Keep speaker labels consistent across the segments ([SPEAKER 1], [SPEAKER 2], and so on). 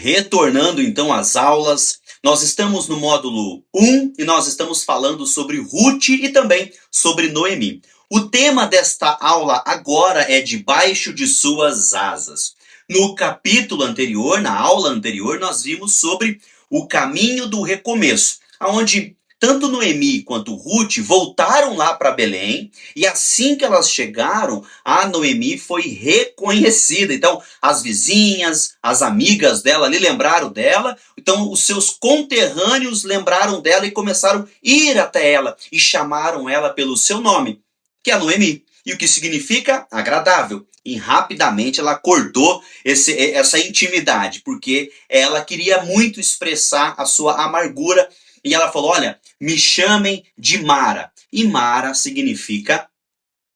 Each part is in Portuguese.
[SPEAKER 1] Retornando então às aulas, nós estamos no módulo 1 e nós estamos falando sobre Ruth e também sobre Noemi. O tema desta aula agora é debaixo de suas asas. No capítulo anterior, na aula anterior, nós vimos sobre o caminho do recomeço, onde tanto Noemi quanto Ruth voltaram lá para Belém, e assim que elas chegaram, a Noemi foi reconhecida. Então, as vizinhas, as amigas dela ali lembraram dela, então os seus conterrâneos lembraram dela e começaram a ir até ela e chamaram ela pelo seu nome, que é Noemi, e o que significa agradável. E rapidamente ela cortou essa intimidade, porque ela queria muito expressar a sua amargura. E ela falou, olha, me chamem de Mara. E Mara significa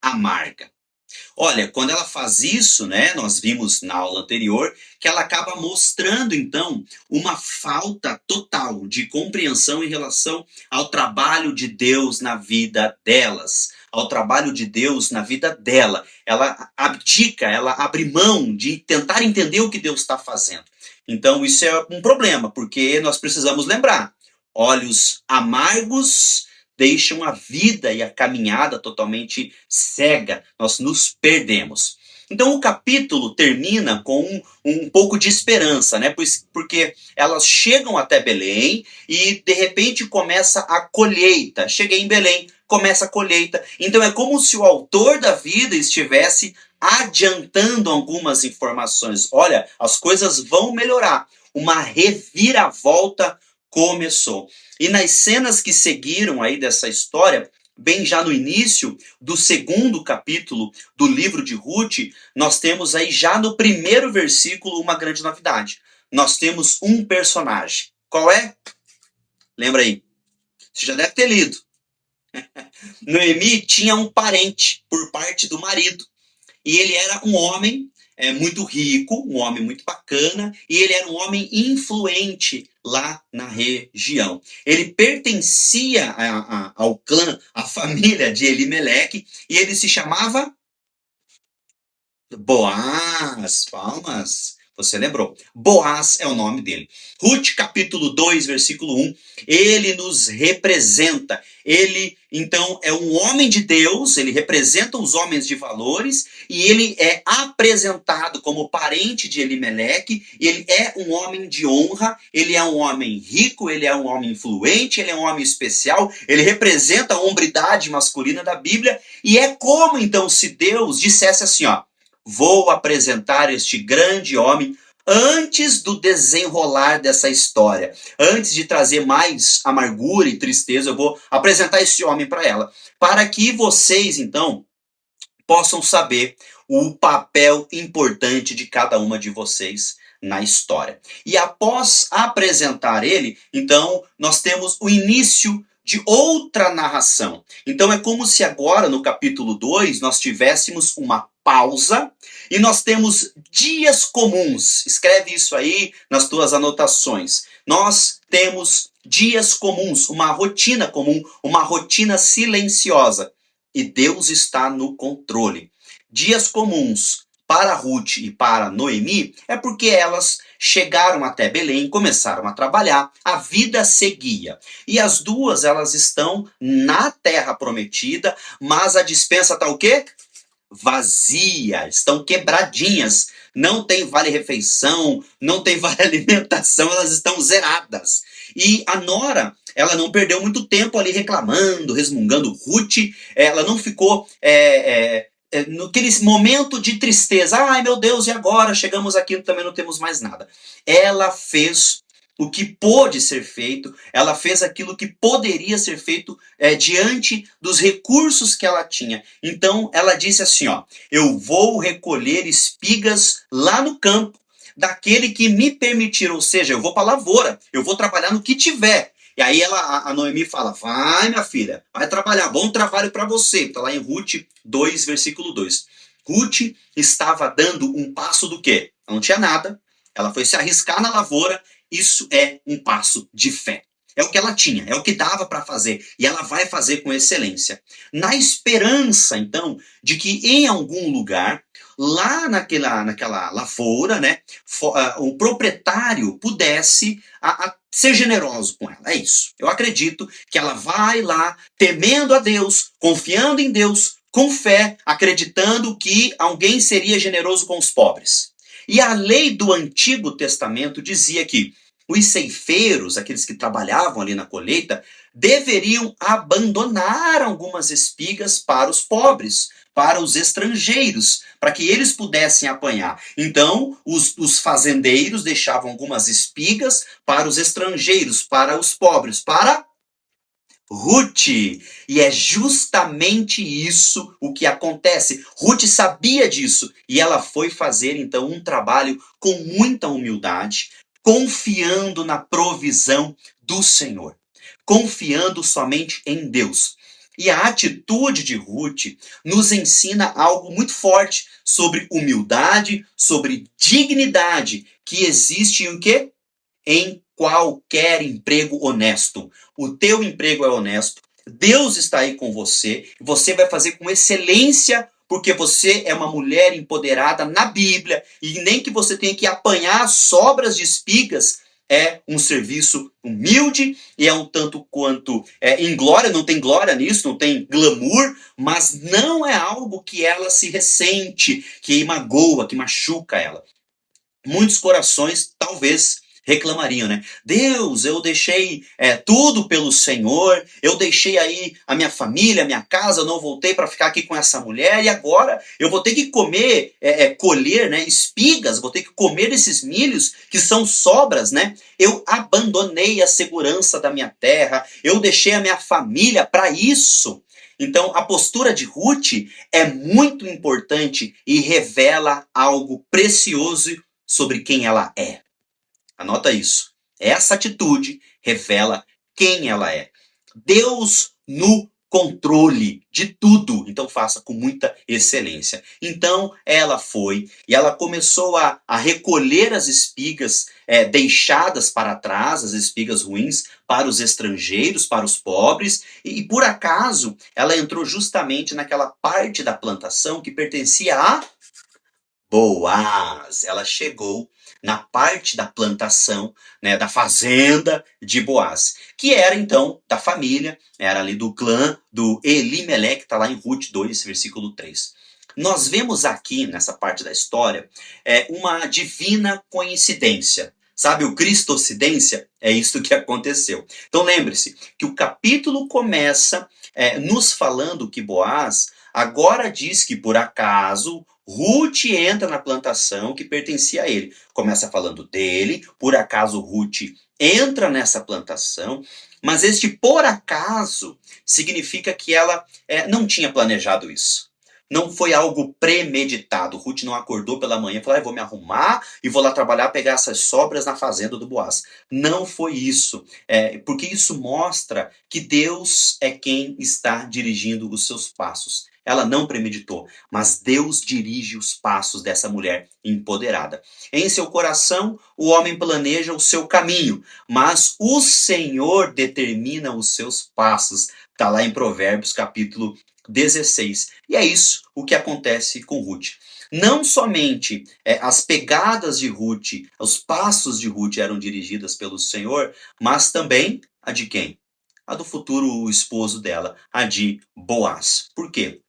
[SPEAKER 1] amarga. Olha, quando ela faz isso, né, nós vimos na aula anterior, que ela acaba mostrando, então, uma falta total de compreensão em relação ao trabalho de Deus na vida delas, ao trabalho de Deus na vida dela. Ela abdica, ela abre mão de tentar entender o que Deus está fazendo. Então, isso é um problema, porque nós precisamos lembrar, olhos amargos deixam a vida e a caminhada totalmente cega. Nós nos perdemos. Então o capítulo termina com um pouco de esperança, né? Porque elas chegam até Belém e de repente começa a colheita. Cheguei em Belém, começa a colheita. Então é como se o autor da vida estivesse adiantando algumas informações. Olha, as coisas vão melhorar. Uma reviravolta começou. E nas cenas que seguiram aí dessa história, bem já no início do segundo capítulo do livro de Ruth, nós temos aí já no primeiro versículo uma grande novidade. Nós temos um personagem. Qual é? Lembra aí. Você já deve ter lido. Noemi tinha um parente por parte do marido. E ele era um homem muito rico, um homem muito bacana, e ele era um homem influente lá na região. Ele pertencia ao clã, à família de Elimeleque, e ele se chamava Boaz. Palmas. Você lembrou. Boaz é o nome dele. Ruth, capítulo 2, versículo 1, ele nos representa. Ele, então, é um homem de Deus, ele representa os homens de valores, e ele é apresentado como parente de Elimeleque. Ele é um homem de honra, ele é um homem rico, ele é um homem influente, ele é um homem especial, ele representa a hombridade masculina da Bíblia, e é como, então, se Deus dissesse assim, ó, vou apresentar este grande homem antes do desenrolar dessa história. Antes de trazer mais amargura e tristeza, eu vou apresentar esse homem para ela. Para que vocês, então, possam saber o papel importante de cada uma de vocês na história. E após apresentar ele, então, nós temos o início de outra narração. Então é como se agora, no capítulo 2, nós tivéssemos uma pausa e nós temos dias comuns. Escreve isso aí nas tuas anotações. Nós temos dias comuns, uma rotina comum, uma rotina silenciosa. E Deus está no controle. Dias comuns para Ruth e para Noemi é porque elas chegaram até Belém, começaram a trabalhar, a vida seguia. E as duas, elas estão na terra prometida, mas a despensa está o quê? Vazia, estão quebradinhas, não tem vale-refeição, não tem vale-alimentação, elas estão zeradas. E a nora, ela não perdeu muito tempo ali reclamando, resmungando. Ruth, ela não ficou naquele momento de tristeza. Ai meu Deus, e agora? Chegamos aqui e também não temos mais nada. Ela fez o que pôde ser feito, ela fez aquilo que poderia ser feito diante dos recursos que ela tinha. Então ela disse assim, ó, eu vou recolher espigas lá no campo, daquele que me permitir, ou seja, eu vou para a lavoura, eu vou trabalhar no que tiver. E aí a Noemi fala, vai minha filha, vai trabalhar, bom trabalho para você. Está lá em Ruth 2, versículo 2. Ruth estava dando um passo do quê? Ela não tinha nada, ela foi se arriscar na lavoura. Isso é um passo de fé. É o que ela tinha, é o que dava para fazer. E ela vai fazer com excelência. Na esperança, então, de que em algum lugar lá naquela lavoura, né, o proprietário pudesse ser generoso com ela. É isso. Eu acredito que ela vai lá temendo a Deus, confiando em Deus, com fé, acreditando que alguém seria generoso com os pobres. E a lei do Antigo Testamento dizia que os ceifeiros, aqueles que trabalhavam ali na colheita, deveriam abandonar algumas espigas para os pobres, para os estrangeiros, para que eles pudessem apanhar. Então, os fazendeiros deixavam algumas espigas para os estrangeiros, para os pobres, para Ruth. E é justamente isso o que acontece. Ruth sabia disso e ela foi fazer então um trabalho com muita humildade, confiando na provisão do Senhor, confiando somente em Deus. E a atitude de Ruth nos ensina algo muito forte sobre humildade, sobre dignidade que existe em quê? Em qualquer emprego honesto. O teu emprego é honesto, Deus está aí com você, você vai fazer com excelência, porque você é uma mulher empoderada na Bíblia, e nem que você tenha que apanhar sobras de espigas, é um serviço humilde e é um tanto quanto em glória, não tem glória nisso, não tem glamour, mas não é algo que ela se ressente, que magoa, que machuca ela. Muitos corações talvez reclamariam, né? Deus, eu deixei tudo pelo Senhor, eu deixei aí a minha família, a minha casa, eu não voltei para ficar aqui com essa mulher e agora eu vou ter que comer, colher, né, espigas, vou ter que comer esses milhos que são sobras, né? Eu abandonei a segurança da minha terra, eu deixei a minha família para isso. Então, a postura de Ruth é muito importante e revela algo precioso sobre quem ela é. Anota isso. Essa atitude revela quem ela é. Deus no controle de tudo. Então faça com muita excelência. Então ela foi e ela começou a recolher as espigas deixadas para trás, as espigas ruins, para os estrangeiros, para os pobres. E por acaso ela entrou justamente naquela parte da plantação que pertencia a Boaz. Ela chegou na parte da plantação, né, da fazenda de Boaz, que era então da família, era ali do clã do Elimeleque, está lá em Ruth 2, versículo 3. Nós vemos aqui, nessa parte da história, uma divina coincidência. Sabe, o Cristocidência? É isso que aconteceu. Então lembre-se que o capítulo começa nos falando que Boaz agora diz que por acaso Ruth entra na plantação que pertencia a ele. Começa falando dele, por acaso Ruth entra nessa plantação, mas este por acaso significa que ela não tinha planejado isso. Não foi algo premeditado. Ruth não acordou pela manhã e falou: vou me arrumar e vou lá trabalhar, pegar essas sobras na fazenda do Boaz. Não foi isso. Porque isso mostra que Deus é quem está dirigindo os seus passos. Ela não premeditou, mas Deus dirige os passos dessa mulher empoderada. Em seu coração, o homem planeja o seu caminho, mas o Senhor determina os seus passos. Está lá em Provérbios, capítulo 16. E é isso o que acontece com Ruth. Não somente as pegadas de Ruth, os passos de Ruth eram dirigidas pelo Senhor, mas também a de quem? A do futuro esposo dela, a de Boaz. Por quê?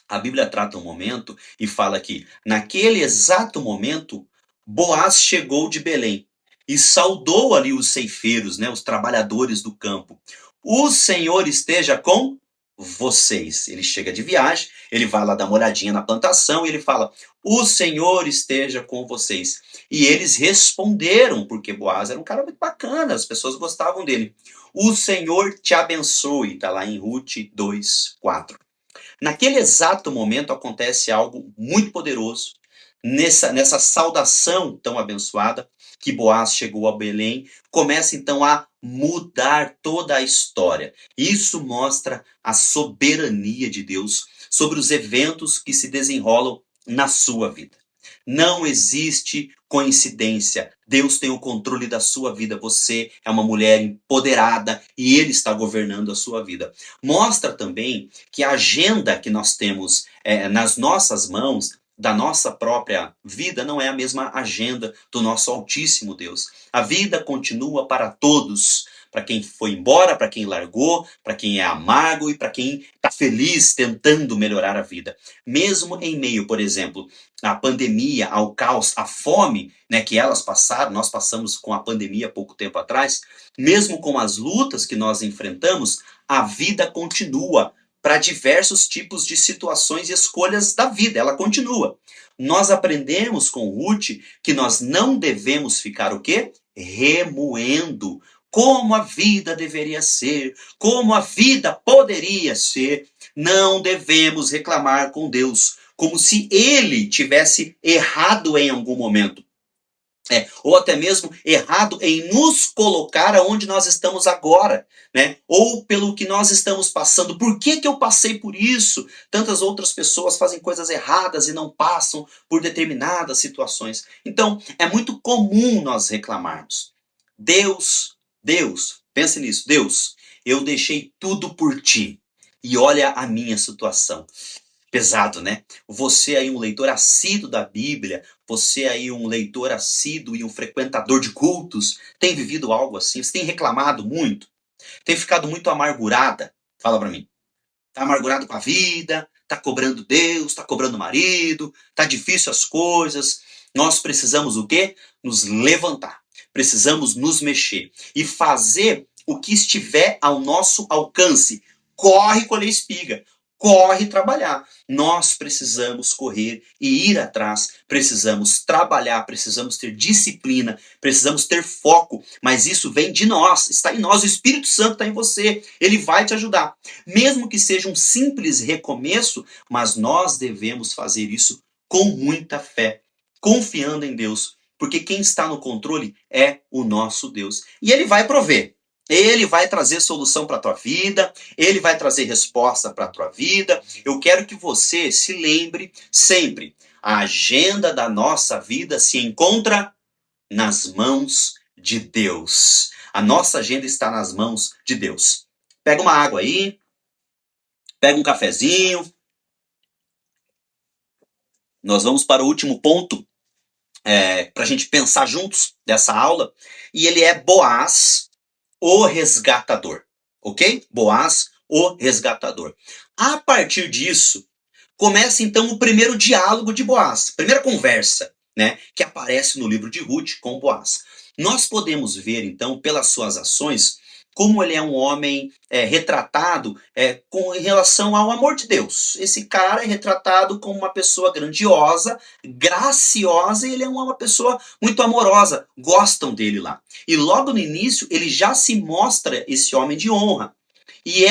[SPEAKER 1] A Bíblia trata um momento e fala que, naquele exato momento, Boaz chegou de Belém e saudou ali os ceifeiros, né, os trabalhadores do campo. O Senhor esteja com vocês. Ele chega de viagem, ele vai lá dar uma olhadinha na plantação e ele fala: o Senhor esteja com vocês. E eles responderam, porque Boaz era um cara muito bacana, as pessoas gostavam dele. O Senhor te abençoe, está lá em Ruth 2, 4. Naquele exato momento acontece algo muito poderoso, nessa saudação tão abençoada, que Boaz chegou a Belém, começa então a mudar toda a história. Isso mostra a soberania de Deus sobre os eventos que se desenrolam na sua vida. Não existe coincidência. Deus tem o controle da sua vida. Você é uma mulher empoderada e Ele está governando a sua vida. Mostra também que a agenda que nós temos nas nossas mãos da nossa própria vida não é a mesma agenda do nosso Altíssimo Deus. A vida continua para todos, para quem foi embora, para quem largou, para quem é amargo e para quem está feliz tentando melhorar a vida. Mesmo em meio, por exemplo, à pandemia, ao caos, à fome, né, que elas passaram, nós passamos com a pandemia há pouco tempo atrás, mesmo com as lutas que nós enfrentamos, a vida continua para diversos tipos de situações e escolhas da vida, ela continua. Nós aprendemos com Ruth que nós não devemos ficar o quê? Remoendo como a vida deveria ser, como a vida poderia ser. Não devemos reclamar com Deus, como se ele tivesse errado em algum momento. Ou até mesmo errado em nos colocar aonde nós estamos agora, né? Ou pelo que nós estamos passando. Por que eu passei por isso? Tantas outras pessoas fazem coisas erradas e não passam por determinadas situações. Então, é muito comum nós reclamarmos. Deus, pense nisso, Deus, eu deixei tudo por ti. E olha a minha situação. Pesado, né? Você aí um leitor assíduo da Bíblia, você aí um leitor assíduo e um frequentador de cultos, tem vivido algo assim? Você tem reclamado muito? Tem ficado muito amargurada? Fala pra mim. Tá amargurado com a vida? Tá cobrando Deus? Tá cobrando o marido? Tá difícil as coisas? Nós precisamos o quê? Nos levantar. Precisamos nos mexer e fazer o que estiver ao nosso alcance. Corre colher espiga. Corre trabalhar. Nós precisamos correr e ir atrás. Precisamos trabalhar, precisamos ter disciplina, precisamos ter foco. Mas isso vem de nós, está em nós. O Espírito Santo está em você. Ele vai te ajudar. Mesmo que seja um simples recomeço, mas nós devemos fazer isso com muita fé, confiando em Deus. Porque quem está no controle é o nosso Deus. E Ele vai prover. Ele vai trazer solução para a tua vida, ele vai trazer resposta para a tua vida. Eu quero que você se lembre sempre, a agenda da nossa vida se encontra nas mãos de Deus. A nossa agenda está nas mãos de Deus. Pega uma água aí, pega um cafezinho. Nós vamos para o último ponto, para a gente pensar juntos dessa aula, e ele é Boaz, o resgatador, ok? Boaz, o resgatador. A partir disso, começa então o primeiro diálogo de Boaz, primeira conversa, né, que aparece no livro de Ruth com Boaz. Nós podemos ver então, pelas suas ações, como ele é um homem retratado em relação ao amor de Deus. Esse cara é retratado como uma pessoa grandiosa, graciosa, e ele é uma pessoa muito amorosa. Gostam dele lá. E logo no início, ele já se mostra esse homem de honra. E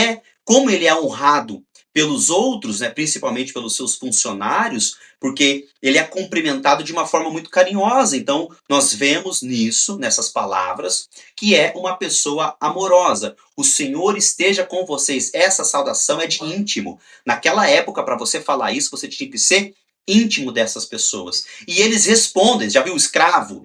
[SPEAKER 1] como ele é honrado pelos outros, né, principalmente pelos seus funcionários, porque ele é cumprimentado de uma forma muito carinhosa. Então, nós vemos nisso, nessas palavras, que é uma pessoa amorosa. O Senhor esteja com vocês. Essa saudação é de íntimo. Naquela época, para você falar isso, você tinha que ser íntimo dessas pessoas. E eles respondem, já viu escravo,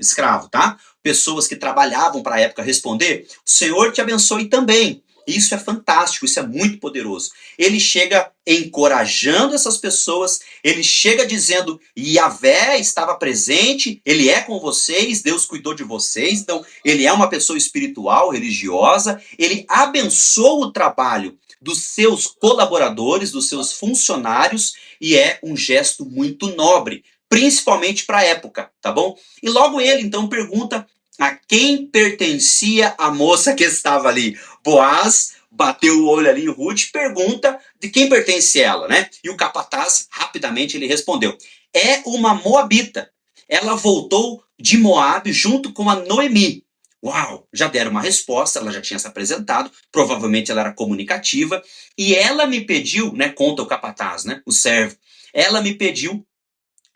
[SPEAKER 1] tá? Pessoas que trabalhavam para a época responder, o Senhor te abençoe também. Isso é fantástico, isso é muito poderoso. Ele chega encorajando essas pessoas, ele chega dizendo, Yahvé estava presente, ele é com vocês, Deus cuidou de vocês, então ele é uma pessoa espiritual, religiosa, ele abençoa o trabalho dos seus colaboradores, dos seus funcionários, e é um gesto muito nobre, principalmente para a época, tá bom? E logo ele então pergunta a quem pertencia a moça que estava ali. Boaz bateu o olho ali em Ruth, pergunta de quem pertence ela, né? E o capataz, rapidamente, ele respondeu, é uma moabita. Ela voltou de Moabe junto com a Noemi. Uau, já deram uma resposta, ela já tinha se apresentado, provavelmente ela era comunicativa, e ela me pediu, né, conta o capataz, né, o servo, ela me pediu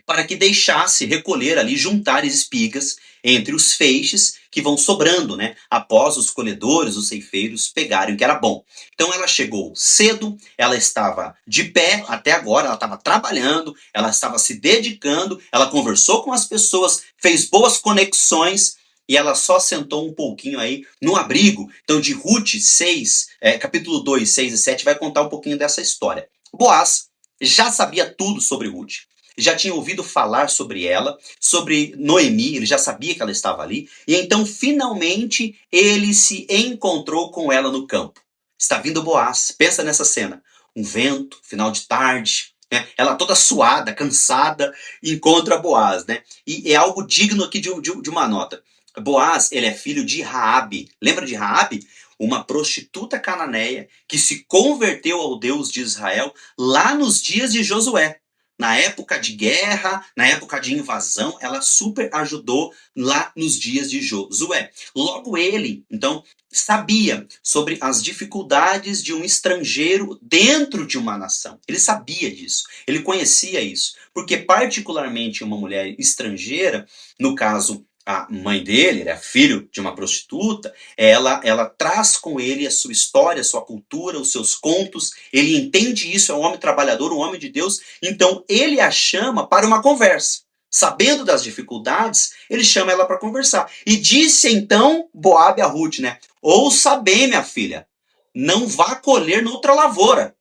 [SPEAKER 1] para que deixasse recolher ali, juntar espigas entre os feixes que vão sobrando, né? Após os colhedores, os ceifeiros pegarem o que era bom. Então ela chegou cedo, ela estava de pé até agora, ela estava trabalhando, ela estava se dedicando, ela conversou com as pessoas, fez boas conexões e ela só sentou um pouquinho aí no abrigo. Então de Ruth 6, capítulo 2, 6 e 7 vai contar um pouquinho dessa história. Boaz já sabia tudo sobre Ruth. já tinha ouvido falar sobre ela, sobre Noemi, ele já sabia que ela estava ali, e então finalmente ele se encontrou com ela no campo. Está vindo Boaz, pensa nessa cena, um vento, final de tarde, né? Ela toda suada, cansada, encontra Boaz, né? E é algo digno aqui de uma nota. Boaz, ele é filho de Raabe. Lembra de Raabe? Uma prostituta cananeia que se converteu ao Deus de Israel lá nos dias de Josué. Na época de guerra, na época de invasão, ela super ajudou lá nos dias de Josué. Logo ele, então, sabia sobre as dificuldades de um estrangeiro dentro de uma nação. Ele sabia disso, ele conhecia isso, porque particularmente uma mulher estrangeira, no caso a mãe dele, ele é filho de uma prostituta, ela traz com ele a sua história, a sua cultura, os seus contos, ele entende isso, é um homem trabalhador, um homem de Deus, então ele a chama para uma conversa. Sabendo das dificuldades, ele chama ela para conversar. E disse então Boabe a Ruth, né? Ouça bem, minha filha, não vá colher noutra lavoura,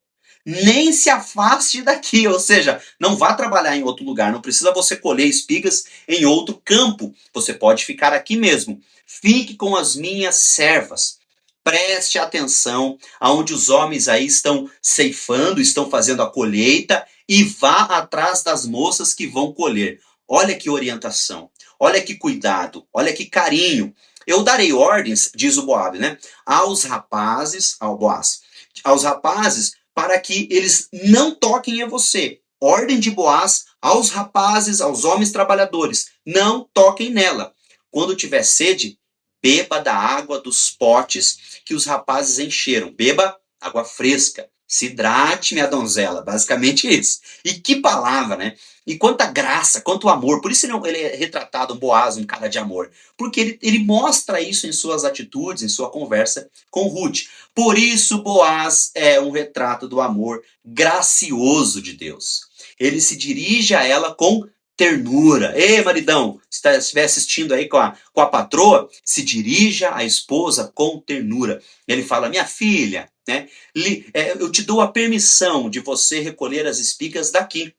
[SPEAKER 1] nem se afaste daqui, ou seja, não vá trabalhar em outro lugar, não precisa você colher espigas em outro campo, você pode ficar aqui mesmo. Fique com as minhas servas. Preste atenção aonde os homens aí estão ceifando, estão fazendo a colheita e vá atrás das moças que vão colher. Olha que orientação, olha que cuidado, olha que carinho. Eu darei ordens, diz o Boabe, né, aos rapazes, ao Boaz, aos rapazes para que eles não toquem em você. Ordem de Boaz aos rapazes, aos homens trabalhadores, não toquem nela. Quando tiver sede, beba da água dos potes que os rapazes encheram. Beba água fresca. Se hidrate, minha donzela. Basicamente isso. E que palavra, né? E quanta graça, quanto amor. Por isso ele é retratado, um Boaz, um cara de amor. Porque ele mostra isso em suas atitudes, em sua conversa com Ruth. Por isso, Boaz é um retrato do amor gracioso de Deus. Ele se dirige a ela com ternura. Ei, maridão, se estiver assistindo aí com a patroa, se dirija à esposa com ternura. Ele fala, minha filha, né, eu te dou a permissão de você recolher as espigas daqui,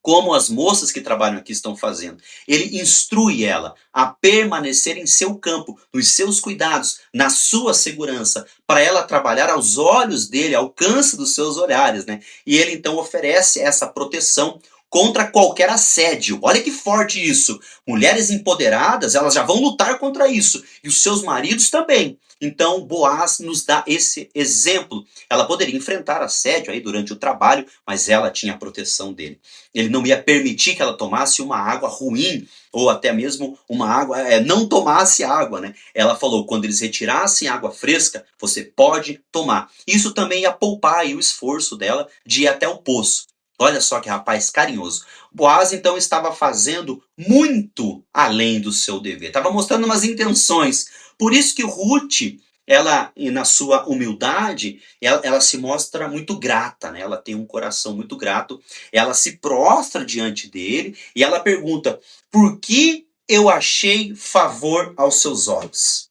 [SPEAKER 1] como as moças que trabalham aqui estão fazendo. Ele instrui ela a permanecer em seu campo, nos seus cuidados, na sua segurança, para ela trabalhar aos olhos dele, ao alcance dos seus olhares, né? E ele então oferece essa proteção contra qualquer assédio. Olha que forte isso. Mulheres empoderadas, elas já vão lutar contra isso. E os seus maridos também. Então, Boaz nos dá esse exemplo. Ela poderia enfrentar assédio aí durante o trabalho, mas ela tinha a proteção dele. Ele não ia permitir que ela tomasse uma água ruim, ou até mesmo uma água, não tomasse água, né? Ela falou, quando eles retirassem água fresca, você pode tomar. Isso também ia poupar aí o esforço dela de ir até o poço. Olha só que rapaz carinhoso. Boaz então estava fazendo muito além do seu dever. Estava mostrando umas intenções. Por isso que Ruth, ela, na sua humildade, ela se mostra muito grata, né? Ela tem um coração muito grato. Ela se prostra diante dele e ela pergunta, por que eu achei favor aos seus olhos?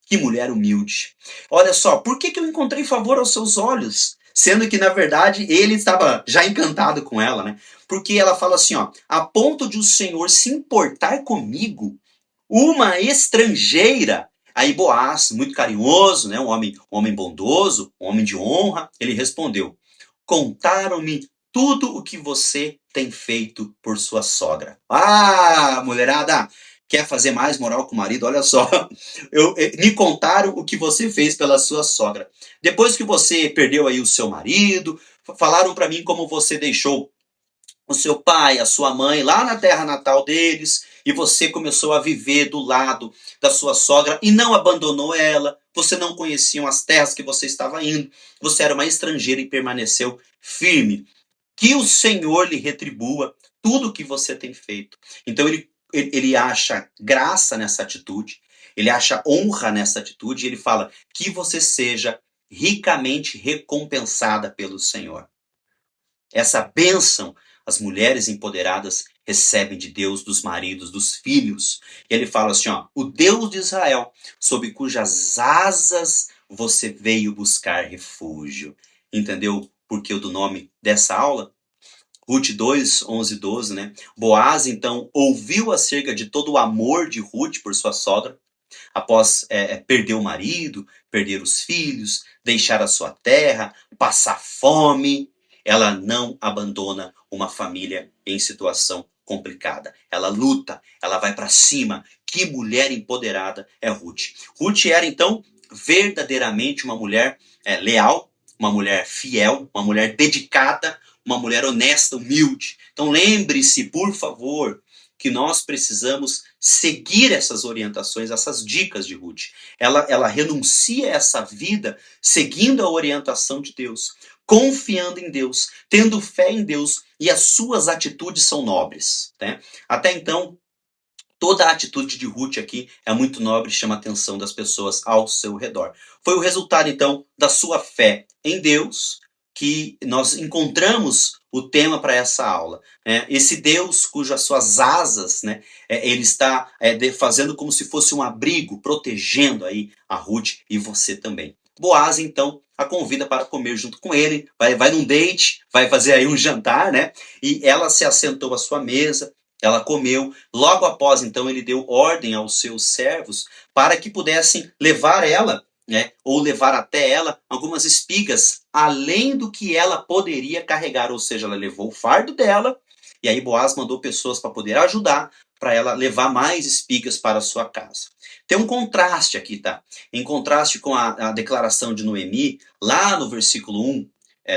[SPEAKER 1] Que mulher humilde. Olha só, por que eu encontrei favor aos seus olhos? Sendo que, na verdade, ele estava já encantado com ela, né? Porque ela fala assim, ó, a ponto de o Senhor se importar comigo, uma estrangeira. Aí Boaz, muito carinhoso, né? Um homem bondoso, um homem de honra, ele respondeu, contaram-me tudo o que você tem feito por sua sogra. Ah, mulherada, quer fazer mais moral com o marido? Olha só, me contaram o que você fez pela sua sogra. Depois que você perdeu aí o seu marido, falaram para mim como você deixou o seu pai, a sua mãe lá na terra natal deles, e você começou a viver do lado da sua sogra e não abandonou ela, você não conhecia as terras que você estava indo, você era uma estrangeira e permaneceu firme. Que o Senhor lhe retribua tudo o que você tem feito. Então ele acha graça nessa atitude, ele acha honra nessa atitude, e ele fala que você seja ricamente recompensada pelo Senhor. Essa bênção as mulheres empoderadas recebem de Deus, dos maridos, dos filhos. E ele fala assim, ó, o Deus de Israel, sob cujas asas você veio buscar refúgio. Entendeu por que do nome dessa aula? Ruth 2, 11 e 12, né? Boaz, então, ouviu acerca de todo o amor de Ruth por sua sogra, após perder o marido, perder os filhos, deixar a sua terra, passar fome. Ela não abandona uma família em situação complicada. Ela luta, ela vai para cima. Que mulher empoderada é Ruth. Ruth era, então, verdadeiramente uma mulher leal, uma mulher fiel, uma mulher dedicada, uma mulher honesta, humilde. Então lembre-se, por favor, que nós precisamos seguir essas orientações, essas dicas de Ruth. Ela renuncia a essa vida seguindo a orientação de Deus, confiando em Deus, tendo fé em Deus, e as suas atitudes são nobres, né? Até então, toda a atitude de Ruth aqui é muito nobre e chama a atenção das pessoas ao seu redor. Foi o resultado, então, da sua fé em Deus que nós encontramos o tema para essa aula. Esse Deus cujas suas asas, né, ele está fazendo como se fosse um abrigo, protegendo aí a Ruth e você também. Boaz, então, a convida para comer junto com ele, vai num date, vai fazer aí um jantar, né? E ela se assentou à sua mesa, ela comeu. Logo após, então, ele deu ordem aos seus servos para que pudessem levar ela, né, ou levar até ela algumas espigas, além do que ela poderia carregar. Ou seja, ela levou o fardo dela, e aí Boaz mandou pessoas para poder ajudar, para ela levar mais espigas para a sua casa. Tem um contraste aqui, tá? Em contraste com a declaração de Noemi, lá no versículo 1,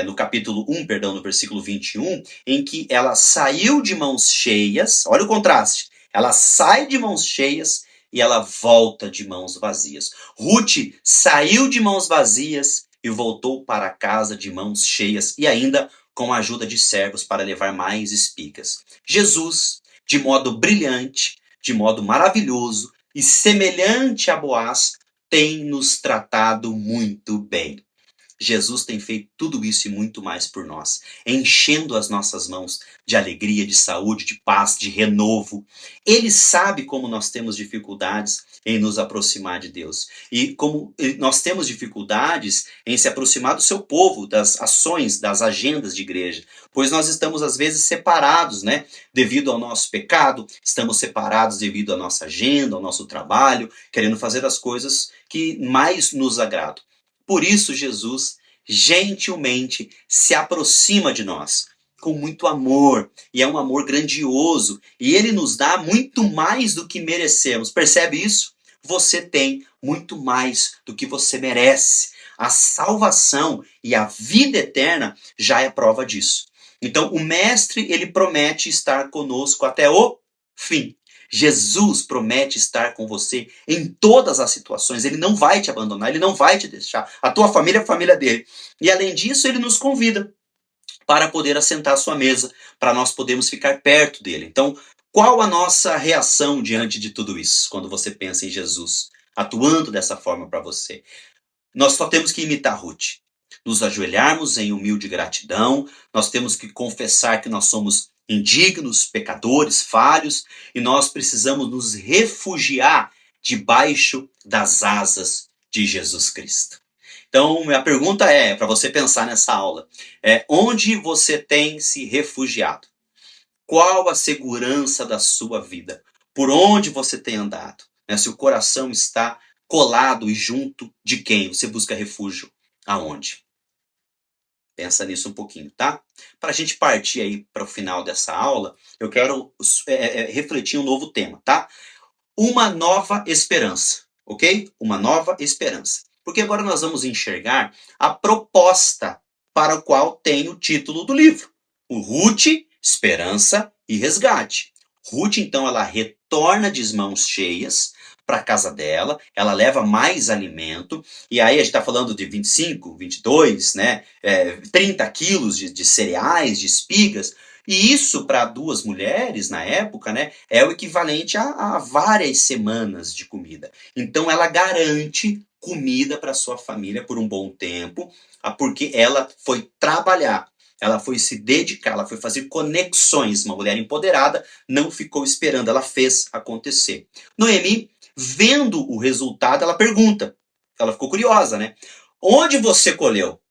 [SPEAKER 1] no capítulo 1, perdão, no versículo 21, em que ela saiu de mãos cheias. Olha o contraste. Ela sai de mãos cheias e ela volta de mãos vazias. Ruth saiu de mãos vazias e voltou para casa de mãos cheias, e ainda com a ajuda de servos para levar mais espigas. Jesus, de modo brilhante, de modo maravilhoso e semelhante a Boaz, tem nos tratado muito bem. Jesus tem feito tudo isso e muito mais por nós, enchendo as nossas mãos de alegria, de saúde, de paz, de renovo. Ele sabe como nós temos dificuldades em nos aproximar de Deus, e como nós temos dificuldades em se aproximar do seu povo, das ações, das agendas de igreja, pois nós estamos às vezes separados, né? Devido ao nosso pecado, estamos separados devido à nossa agenda, ao nosso trabalho, querendo fazer as coisas que mais nos agradam. Por isso, Jesus gentilmente se aproxima de nós com muito amor, e é um amor grandioso, e ele nos dá muito mais do que merecemos. Percebe isso? Você tem muito mais do que você merece. A salvação e a vida eterna já é prova disso. Então, o Mestre, ele promete estar conosco até o fim. Jesus promete estar com você em todas as situações. Ele não vai te abandonar, ele não vai te deixar. A tua família é a família dele. E além disso, ele nos convida para poder assentar à sua mesa, para nós podermos ficar perto dele. Então, qual a nossa reação diante de tudo isso, quando você pensa em Jesus atuando dessa forma para você? Nós só temos que imitar Ruth. Nos ajoelharmos em humilde gratidão, nós temos que confessar que nós somos indignos, pecadores, falhos, e nós precisamos nos refugiar debaixo das asas de Jesus Cristo. Então, a pergunta para você pensar nessa aula, onde você tem se refugiado? Qual a segurança da sua vida? Por onde você tem andado? Se o coração está colado e junto de quem? Você busca refúgio aonde? Pensa nisso um pouquinho, tá? Para a gente partir aí para o final dessa aula, eu quero refletir um novo tema, tá? Uma nova esperança, ok? Uma nova esperança. Porque agora nós vamos enxergar a proposta para o qual tem o título do livro. O Ruth, Esperança e Resgate. Ruth, então, ela retorna de mãos cheias para a casa dela, ela leva mais alimento, e aí a gente está falando de 25, 22, né, 30 quilos de cereais, de espigas, e isso para duas mulheres na época, né, é o equivalente a várias semanas de comida. Então ela garante comida para sua família por um bom tempo, porque ela foi trabalhar, ela foi se dedicar, ela foi fazer conexões. Uma mulher empoderada não ficou esperando, ela fez acontecer. Noemi, vendo o resultado, ela pergunta, ela ficou curiosa, né? Onde você colheu?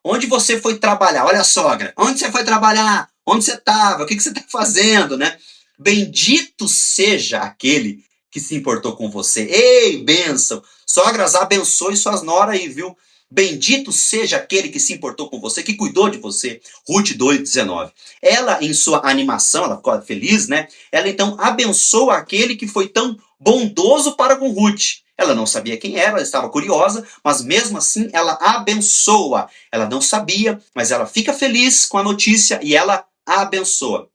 [SPEAKER 1] Onde você foi trabalhar? Olha a sogra, onde você foi trabalhar? Onde você estava? O que você está fazendo, né? Bendito seja aquele que se importou com você. Ei, bênção! Sogras, abençoe suas noras aí, viu? Bendito seja aquele que se importou com você, que cuidou de você. Ruth 2,19. Ela, em sua animação, ela ficou feliz, né? Ela então abençoa aquele que foi tão bondoso para com Ruth. Ela não sabia quem era, ela estava curiosa, mas mesmo assim ela abençoa. Ela não sabia, mas ela fica feliz com a notícia e ela abençoa.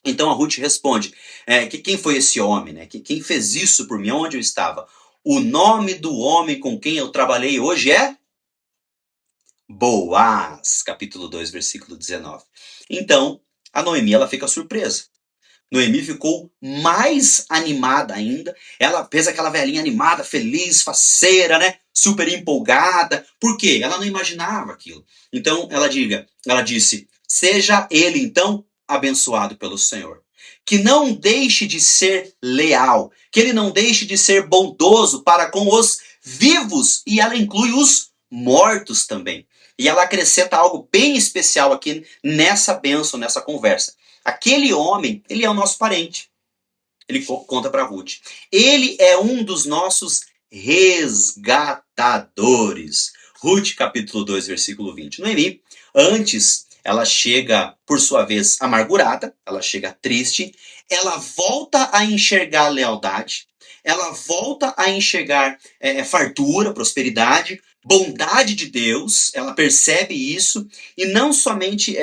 [SPEAKER 1] Então a Ruth responde, que quem foi esse homem, né? Quem fez isso por mim, onde eu estava? O nome do homem com quem eu trabalhei hoje é Boaz, capítulo 2, versículo 19. Então, a Noemi, ela fica surpresa. Noemi ficou mais animada ainda. Ela fez aquela velhinha animada, feliz, faceira, né? Super empolgada. Por quê? Ela não imaginava aquilo. Então, ela disse, seja ele, então, abençoado pelo Senhor. Que não deixe de ser leal. Que ele não deixe de ser bondoso para com os vivos. E ela inclui os mortos também. E ela acrescenta algo bem especial aqui nessa bênção, nessa conversa. Aquele homem, ele é o nosso parente. Ele conta para Ruth. Ele é um dos nossos resgatadores. Ruth, capítulo 2, versículo 20. Noemi, antes, ela chega, por sua vez, amargurada, ela chega triste, ela volta a enxergar lealdade, ela volta a enxergar fartura, prosperidade, bondade de Deus, ela percebe isso e não somente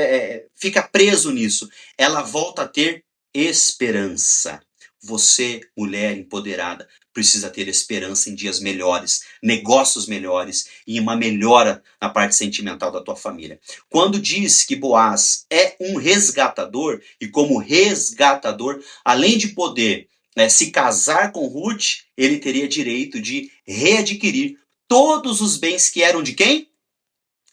[SPEAKER 1] fica preso nisso, ela volta a ter esperança. Você, mulher empoderada, precisa ter esperança em dias melhores, negócios melhores e uma melhora na parte sentimental da tua família. Quando diz que Boaz é um resgatador, e como resgatador, além de poder se casar com Ruth, ele teria direito de readquirir todos os bens que eram de quem?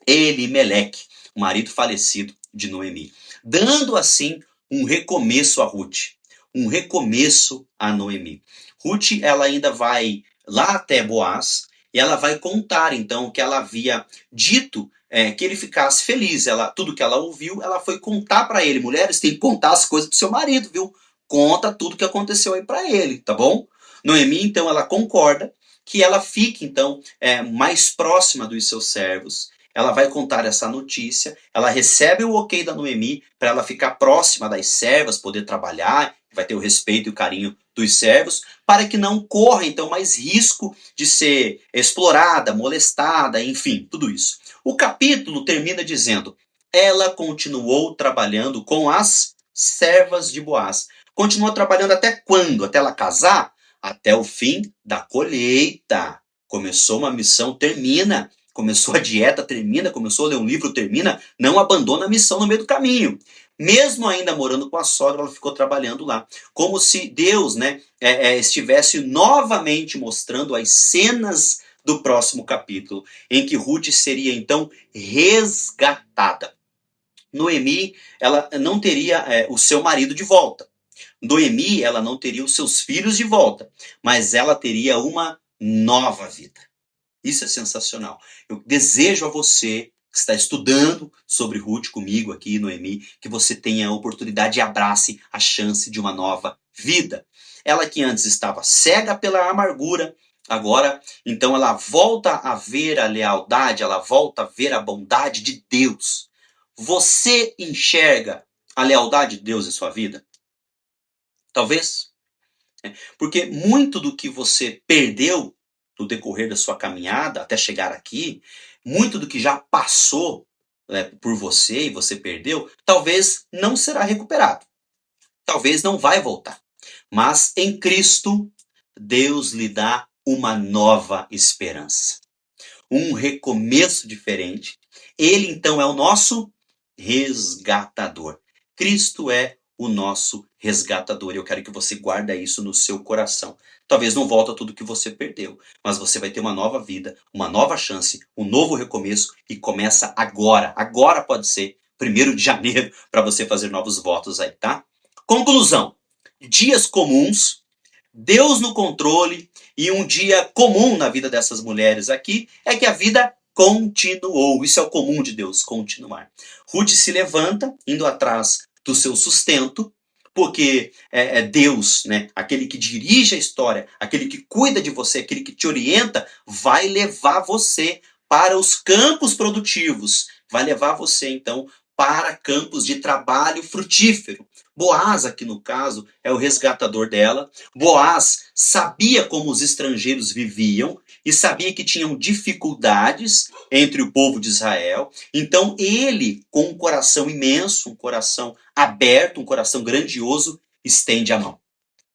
[SPEAKER 1] Elimeleque, o marido falecido de Noemi, dando assim um recomeço a Ruth, um recomeço a Noemi. Ruth, ela ainda vai lá até Boaz e ela vai contar então que ela havia dito que ele ficasse feliz. Tudo que ela ouviu, ela foi contar para ele. Mulheres, tem que contar as coisas pro seu marido, viu? Conta tudo que aconteceu aí para ele, tá bom? Noemi, então, ela concorda que ela fique, então, mais próxima dos seus servos. Ela vai contar essa notícia, ela recebe o ok da Noemi para ela ficar próxima das servas, poder trabalhar, vai ter o respeito e o carinho dos servos, para que não corra, então, mais risco de ser explorada, molestada, enfim, tudo isso. O capítulo termina dizendo, ela continuou trabalhando com as servas de Boaz. Continuou trabalhando até quando? Até ela casar? Até o fim da colheita. Começou uma missão, termina. Começou a dieta, termina. Começou a ler um livro, termina. Não abandona a missão no meio do caminho. Mesmo ainda morando com a sogra, ela ficou trabalhando lá. Como se Deus estivesse novamente mostrando as cenas do próximo capítulo, em que Ruth seria então resgatada. Noemi, ela não teria o seu marido de volta. Noemi, ela não teria os seus filhos de volta, mas ela teria uma nova vida. Isso é sensacional. Eu desejo a você que está estudando sobre Ruth comigo aqui, Noemi, que você tenha a oportunidade e abrace a chance de uma nova vida. Ela que antes estava cega pela amargura, agora, então ela volta a ver a lealdade, ela volta a ver a bondade de Deus. Você enxerga a lealdade de Deus em sua vida? Talvez. Porque muito do que você perdeu no decorrer da sua caminhada até chegar aqui, muito do que já passou por você e você perdeu, talvez não será recuperado. Talvez não vai voltar. Mas em Cristo, Deus lhe dá uma nova esperança. Um recomeço diferente. Ele então é o nosso resgatador. Cristo é o nosso resgatador. Eu quero que você guarde isso no seu coração. Talvez não volta tudo que você perdeu, mas você vai ter uma nova vida, uma nova chance, um novo recomeço e começa agora. Agora pode ser 1º de janeiro para você fazer novos votos aí, tá? Conclusão. Dias comuns, Deus no controle e um dia comum na vida dessas mulheres aqui é que a vida continuou. Isso é o comum de Deus, continuar. Ruth se levanta, indo atrás do seu sustento, porque é Deus, né, aquele que dirige a história, aquele que cuida de você, aquele que te orienta, vai levar você para os campos produtivos, vai levar você, então, para campos de trabalho frutífero. Boaz, aqui no caso, é o resgatador dela. Boaz sabia como os estrangeiros viviam e sabia que tinham dificuldades entre o povo de Israel. Então ele, com um coração imenso, um coração aberto, um coração grandioso, estende a mão.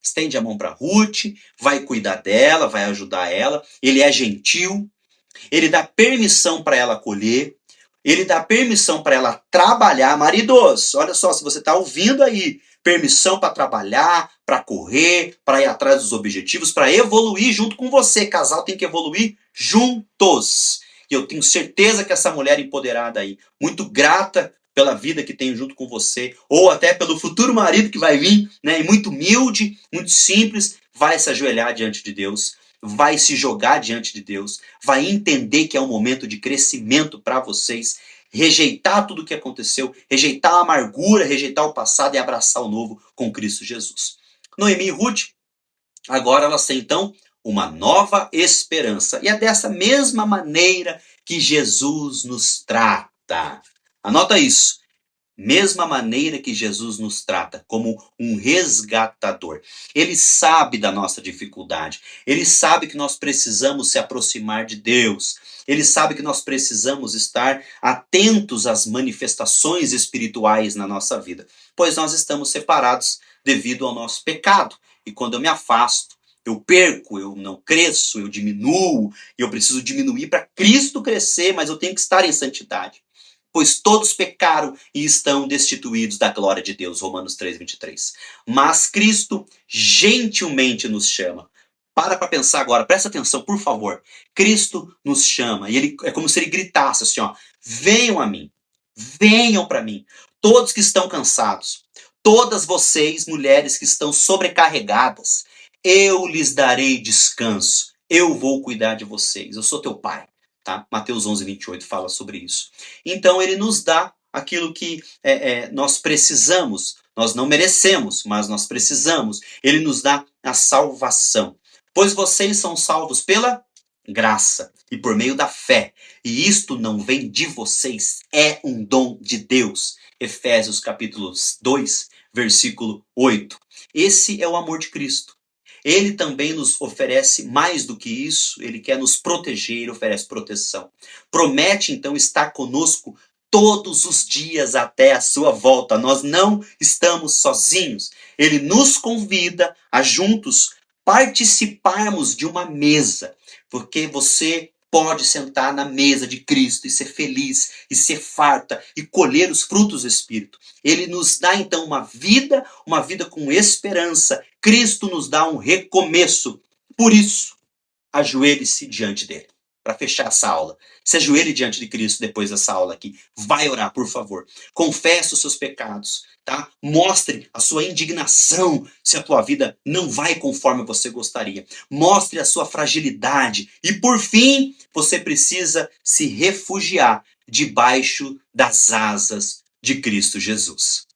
[SPEAKER 1] Estende a mão para Ruth, vai cuidar dela, vai ajudar ela. Ele é gentil, ele dá permissão para ela colher, ele dá permissão para ela trabalhar. Maridos, olha só, se você está ouvindo aí, permissão para trabalhar, para correr, para ir atrás dos objetivos, para evoluir junto com você. Casal tem que evoluir juntos. E eu tenho certeza que essa mulher empoderada aí, muito grata pela vida que tem junto com você, ou até pelo futuro marido que vai vir, né, e muito humilde, muito simples, vai se ajoelhar diante de Deus, vai se jogar diante de Deus, vai entender que é um momento de crescimento para vocês, rejeitar tudo o que aconteceu, rejeitar a amargura, rejeitar o passado e abraçar o novo com Cristo Jesus. Noemi e Ruth, agora elas têm então uma nova esperança. E é dessa mesma maneira que Jesus nos trata. Anota isso. Mesma maneira que Jesus nos trata, como um resgatador. Ele sabe da nossa dificuldade. Ele sabe que nós precisamos se aproximar de Deus. Ele sabe que nós precisamos estar atentos às manifestações espirituais na nossa vida, pois nós estamos separados devido ao nosso pecado. E quando eu me afasto, eu perco, eu não cresço, eu diminuo, e eu preciso diminuir para Cristo crescer, mas eu tenho que estar em santidade. Pois todos pecaram e estão destituídos da glória de Deus. Romanos 3:23. Mas Cristo gentilmente nos chama. Para pensar agora, presta atenção, por favor. Cristo nos chama, e ele é como se ele gritasse assim, ó: venham a mim, venham para mim, todos que estão cansados, todas vocês, mulheres que estão sobrecarregadas, eu lhes darei descanso, eu vou cuidar de vocês, eu sou teu pai. Tá? Mateus 11:28 fala sobre isso. Então ele nos dá aquilo que nós precisamos, nós não merecemos, mas nós precisamos. Ele nos dá a salvação. Pois vocês são salvos pela graça e por meio da fé. E isto não vem de vocês, é um dom de Deus. Efésios capítulo 2, versículo 8. Esse é o amor de Cristo. Ele também nos oferece mais do que isso, ele quer nos proteger, ele oferece proteção. Promete então estar conosco todos os dias até a sua volta. Nós não estamos sozinhos. Ele nos convida a juntos participarmos de uma mesa, porque você pode sentar na mesa de Cristo e ser feliz, e ser farta, e colher os frutos do Espírito. Ele nos dá então uma vida com esperança. Cristo nos dá um recomeço. Por isso, ajoelhe-se diante dele. Para fechar essa aula, se ajoelhe diante de Cristo depois dessa aula aqui. Vai orar, por favor. Confesse os seus pecados, tá? Mostre a sua indignação se a tua vida não vai conforme você gostaria. Mostre a sua fragilidade. E por fim, você precisa se refugiar debaixo das asas de Cristo Jesus.